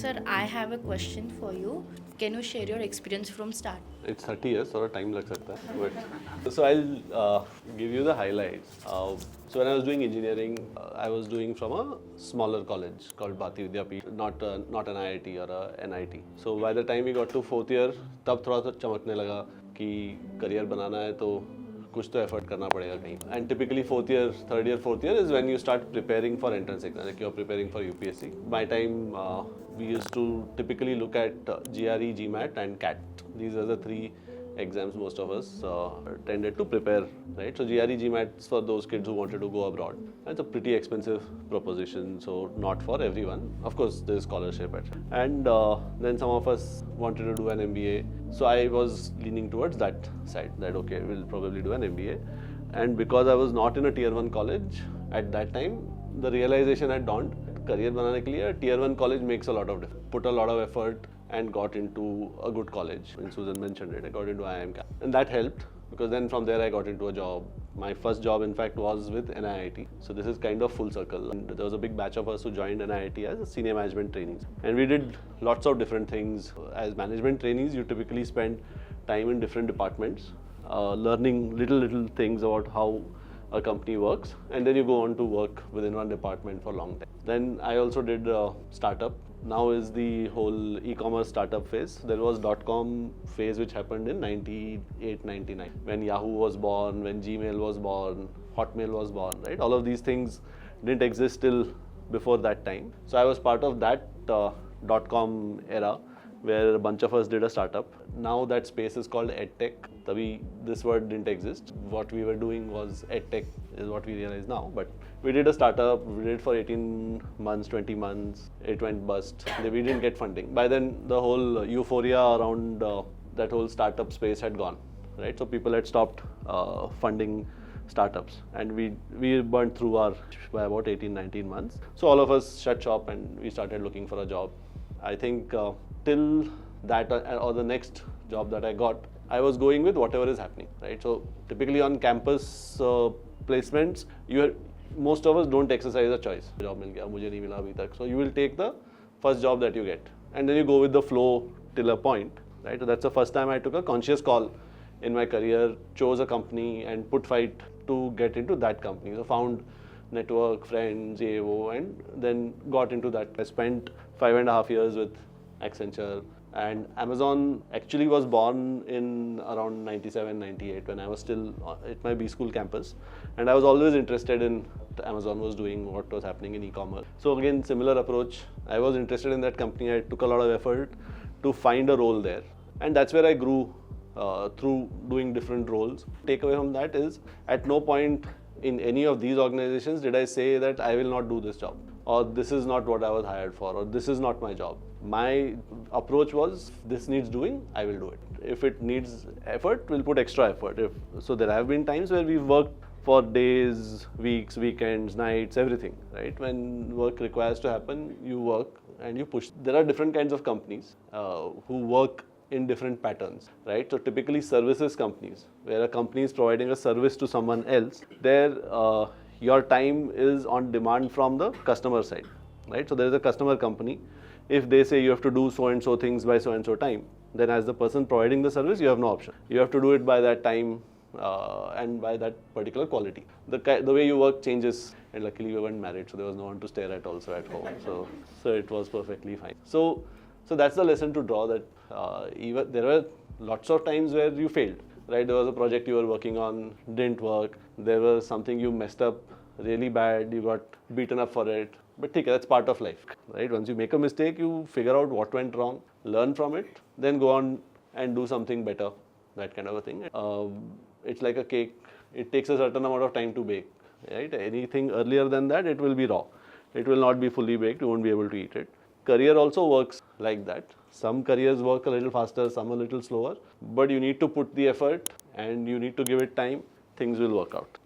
sir, I have a question for you. Can you share your experience from start? It's 30 years, थोड़ा time लग सकता है. But so I'll give you the highlights. So when I was doing engineering, I was doing from a smaller college called Bharati Vidyapeeth, not an IIT or a NIT. So by the time we got to fourth year, तब थोड़ा सा चमकने लगा कि career बनाना है तो कुछ तो effort करना पड़ेगा कहीं. And typically third year, fourth year is when you start preparing for entrance exam. Like you're preparing for UPSC. My time, we used to typically look at GRE, GMAT and CAT. These are the three exams most of us tended to prepare, right? So GRE, GMAT is for those kids who wanted to go abroad. It's a pretty expensive proposition, so not for everyone. Of course, there's scholarship. And then some of us wanted to do an MBA. So I was leaning towards that side, that okay, we'll probably do an MBA. And because I was not in a tier 1 college at that time, the realization had dawned, career banane ke liye, tier 1 college makes a lot of difference. Put a lot of effort and got into a good college. And Susan mentioned it, I got into IIM. And that helped because then from there I got into a job. My first job in fact was with NIIT. So this is kind of full circle. And there was a big batch of us who joined NIIT as senior management trainees. And we did lots of different things. As management trainees, you typically spend time in different departments, learning little things about how a company works, and then you go on to work within one department for a long time. Then I also did a startup. Now is the whole e-commerce startup phase. There was .com phase which happened in 98, 99. When Yahoo was born, when Gmail was born, Hotmail was born, right? All of these things didn't exist till before that time. So I was part of that .com era where a bunch of us did a startup. Now that space is called EdTech. Tabhi this word didn't exist. What we were doing was EdTech is what we realize now. But we did a startup, we did it for 18 months, 20 months. It went bust. We didn't get funding. By then the whole euphoria around that whole startup space had gone, right? So people had stopped funding startups, and we burnt through our by about 18, 19 months. So all of us shut shop and we started looking for a job. I think till that or the next job that I got, I was going with whatever is happening, right? So typically on campus placements, most of us don't exercise a choice. Job mil gaya, mujhe nahi mila abhi tak. So you will take the first job that you get, and then you go with the flow till a point, right? So that's the first time I took a conscious call in my career, chose a company and put fight to get into that company. So found network, friends, AO, and then got into that. I spent 5.5 years with Accenture, and Amazon actually was born in around 97, 98 when I was still at my B school campus, and I was always interested in what Amazon was doing, what was happening in e-commerce. So again, similar approach. I was interested in that company. I took a lot of effort to find a role there, and that's where I grew through doing different roles. Takeaway from that is, at no point in any of these organizations did I say that I will not do this job, or this is not what I was hired for, or this is not my job. My approach was, this needs doing, I will do it. If it needs effort, we'll put extra effort. So there have been times where we've worked for days, weeks, weekends, nights, everything, right? When work requires to happen, you work and you push. There are different kinds of companies who work in different patterns, right? So typically services companies, where a company is providing a service to someone else, there your time is on demand from the customer side, right? So there is a customer company. If they say you have to do so and so things by so and so time, then as the person providing the service, you have no option. You have to do it by that time and by that particular quality. The way you work changes, and luckily we weren't married, so there was no one to stare at also at home. So it was perfectly fine. So that's the lesson to draw, that even there were lots of times where you failed, right? There was a project you were working on, didn't work. There was something you messed up really bad, you got beaten up for it. But that's part of life, right? Once you make a mistake, you figure out what went wrong, learn from it, then go on and do something better, that kind of a thing. It's like a cake. It takes a certain amount of time to bake, right? Anything earlier than that, it will be raw. It will not be fully baked. You won't be able to eat it. Career also works like that. Some careers work a little faster, some a little slower, but you need to put the effort and you need to give it time. Things will work out.